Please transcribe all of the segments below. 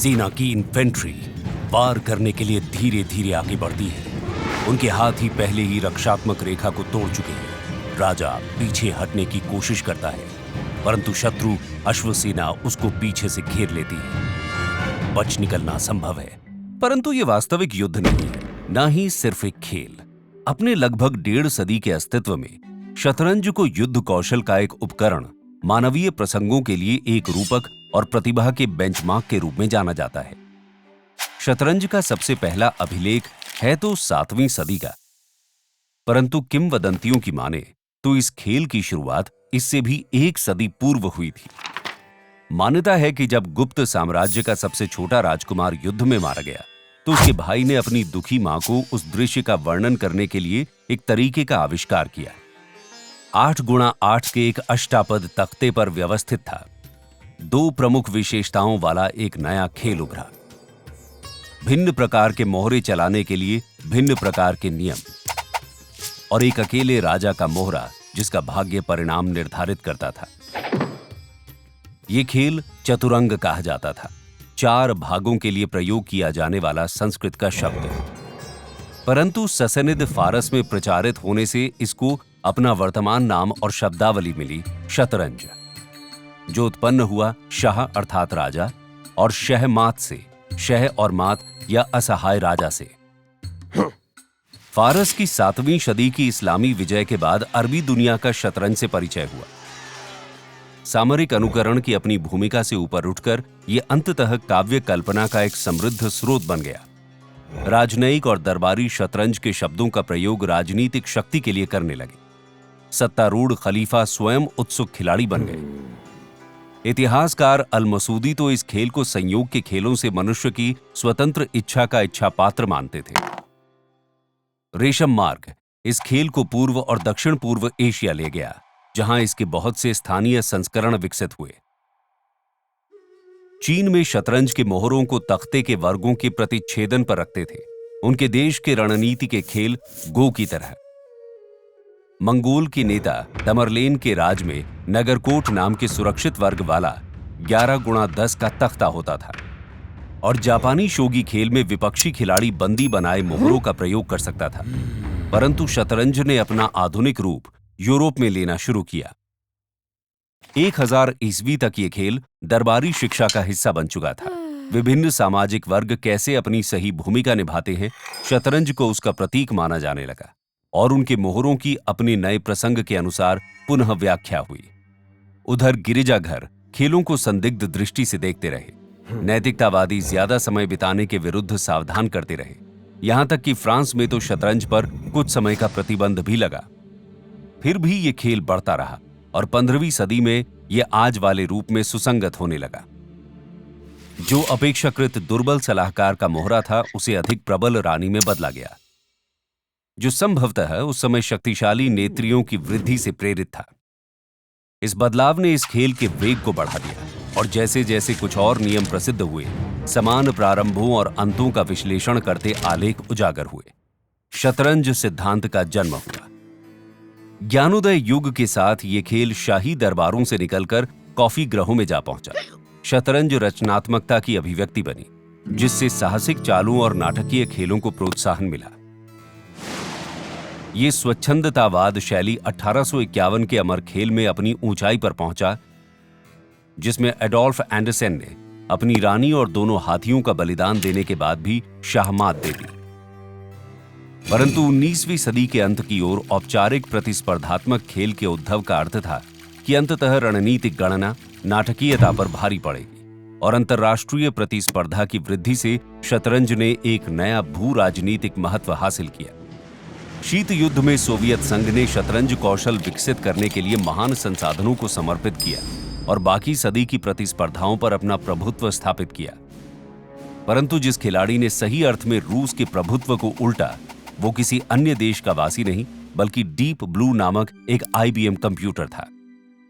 सेना की इन्फेंट्री वार करने के लिए धीरे धीरे आगे बढ़ती है। उनके हाथ ही पहले ही रक्षात्मक रेखा को तोड़ चुके हैं। राजा पीछे हटने की कोशिश करता है, परंतु शत्रु अश्वसेना उसको पीछे से घेर लेती है। बच निकलना संभव है, परंतु यह वास्तविक युद्ध नहीं है, ना ही सिर्फ एक खेल। अपने लगभग 1.5 सदी के अस्तित्व में शतरंज को युद्ध कौशल का एक उपकरण, मानवीय प्रसंगों के लिए एक रूपक और प्रतिभा के बेंचमार्क के रूप में जाना जाता है। शतरंज का सबसे पहला अभिलेख है तो 7वीं सदी का, परंतु किंवदंतियों की माने तो इस खेल की शुरुआत इससे भी 1 सदी पूर्व हुई थी। मान्यता है कि जब गुप्त साम्राज्य का सबसे छोटा राजकुमार युद्ध में मारा गया, तो उसके भाई ने अपनी दुखी मां को उस दृश्य का वर्णन करने के लिए एक तरीके का आविष्कार किया। 8x8 के एक अष्टापद तख्ते पर व्यवस्थित था। 2 प्रमुख विशेषताओं वाला एक नया खेल उभरा। भिन्न प्रकार के मोहरे चलाने के लिए भिन्न प्रकार के नियम, और एक अकेले राजा का मोहरा जिसका भाग्य परिणाम निर्धारित करता था। यह खेल चतुरंग कहा जाता था। 4 भागों के लिए प्रयोग किया जाने वाला संस्कृत का शब्द, परंतु ससनिद फारस में प्रचारित होने से इसको अपना वर्तमान नाम और शब्दावली मिली, शतरंज, जो उत्पन्न हुआ शाह अर्थात राजा और शहमात से, शह और मात या असहाय राजा से। फारस की 7वीं सदी की इस्लामी विजय के बाद अरबी दुनिया का शतरंज से परिचय हुआ। सामरिक अनुकरण की अपनी भूमिका से ऊपर उठकर यह अंततः काव्य कल्पना का एक समृद्ध स्रोत बन गया। राजनयिक और दरबारी शतरंज के शब्दों का प्रयोग राजनीतिक शक्ति के लिए करने लगे। सत्तारूढ़ खलीफा स्वयं उत्सुक खिलाड़ी बन गए। इतिहासकार अल मसूदी तो इस खेल को संयोग के खेलों से मनुष्य की स्वतंत्र इच्छा का इच्छा पात्र मानते थे। रेशम मार्ग इस खेल को पूर्व और दक्षिण पूर्व एशिया ले गया, जहां इसके बहुत से स्थानीय संस्करण विकसित हुए। चीन में शतरंज के मोहरों को तख्ते के वर्गों के प्रतिच्छेदन पर रखते थे, उनके देश के रणनीति के खेल गो की तरह। मंगोल के नेता तमरलेन के राज में नगरकोट नाम के सुरक्षित वर्ग वाला 11x10 का तख्ता होता था, और जापानी शोगी खेल में विपक्षी खिलाड़ी बंदी बनाए मोहरों का प्रयोग कर सकता था। परंतु शतरंज ने अपना आधुनिक रूप यूरोप में लेना शुरू किया। 1000 ईस्वी तक ये खेल दरबारी शिक्षा का हिस्सा बन चुका था। विभिन्न सामाजिक वर्ग कैसे अपनी सही भूमिका निभाते हैं, शतरंज को उसका प्रतीक माना जाने लगा, और उनके मोहरों की अपने नए प्रसंग के अनुसार पुनः व्याख्या हुई। उधर गिरिजाघर खेलों को संदिग्ध दृष्टि से देखते रहे। नैतिकतावादी ज्यादा समय बिताने के विरुद्ध सावधान करते रहे। यहां तक कि फ्रांस में तो शतरंज पर कुछ समय का प्रतिबंध भी लगा। फिर भी ये खेल बढ़ता रहा और 15वीं सदी में यह आज वाले रूप में सुसंगत होने लगा। जो अपेक्षाकृत दुर्बल सलाहकार का मोहरा था, उसे अधिक प्रबल रानी में बदला गया, जो संभवतः उस समय शक्तिशाली नेत्रियों की वृद्धि से प्रेरित था। इस बदलाव ने इस खेल के वेग को बढ़ा दिया, और जैसे जैसे कुछ और नियम प्रसिद्ध हुए, समान प्रारंभों और अंतों का विश्लेषण करते आलेख उजागर हुए। शतरंज सिद्धांत का जन्म हुआ। ज्ञानोदय युग के साथ ये खेल शाही दरबारों से निकलकर कॉफी गृहों में जा पहुंचा। शतरंज रचनात्मकता की अभिव्यक्ति बनी, जिससे साहसिक चालों और नाटकीय खेलों को प्रोत्साहन मिला। ये स्वच्छंदतावाद शैली 1851 के अमर खेल में अपनी ऊंचाई पर पहुंचा, जिसमें एडोल्फ एंडरसन ने अपनी रानी और दोनों हाथियों का बलिदान देने के बाद भी शाहमात दे दी। परंतु 19वीं सदी के अंत की ओर औपचारिक प्रतिस्पर्धात्मक खेल के उद्भव का अर्थ था कि अंततः रणनीतिक गणना नाटकीयता पर भारी पड़ेगी, और अंतर्राष्ट्रीय प्रतिस्पर्धा की वृद्धि से शतरंज ने एक नया भू राजनीतिक महत्व हासिल किया। शीत युद्ध में सोवियत संघ ने शतरंज कौशल विकसित करने के लिए महान संसाधनों को समर्पित किया और बाकी सदी की प्रतिस्पर्धाओं पर अपना प्रभुत्व स्थापित किया। परंतु जिस खिलाड़ी ने सही अर्थ में रूस के प्रभुत्व को उल्टा, वो किसी अन्य देश का वासी नहीं, बल्कि डीप ब्लू नामक एक IBM कंप्यूटर था।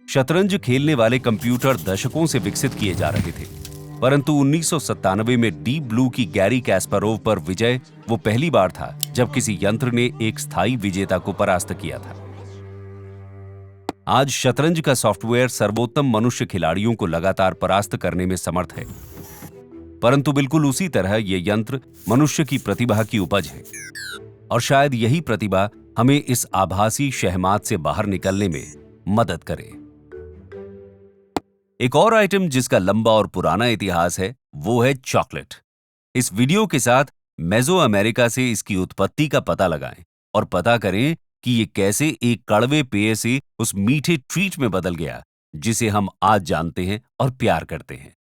शतरंज खेलने वाले कंप्यूटर दशकों से विकसित किए जा रहे थे, परंतु 1997 में डीप ब्लू की गैरी कैस्परोव पर विजय वो पहली बार था जब किसी यंत्र ने एक स्थायी विजेता को परास्त किया था। आज शतरंज का सॉफ्टवेयर सर्वोत्तम मनुष्य खिलाड़ियों को लगातार परास्त करने में समर्थ है। परंतु बिल्कुल उसी तरह ये यंत्र मनुष्य की प्रतिभा की उपज है और शायद यही प्रतिभा हमें इस आभासी शहमात से बाहर निकलने में मदद करे। एक और आइटम जिसका लंबा और पुराना इतिहास है वो है चॉकलेट। इस वीडियो के साथ मेसो अमेरिका से इसकी उत्पत्ति का पता लगाएं और पता करें कि ये कैसे एक कड़वे पेय से उस मीठे ट्रीट में बदल गया जिसे हम आज जानते हैं और प्यार करते हैं।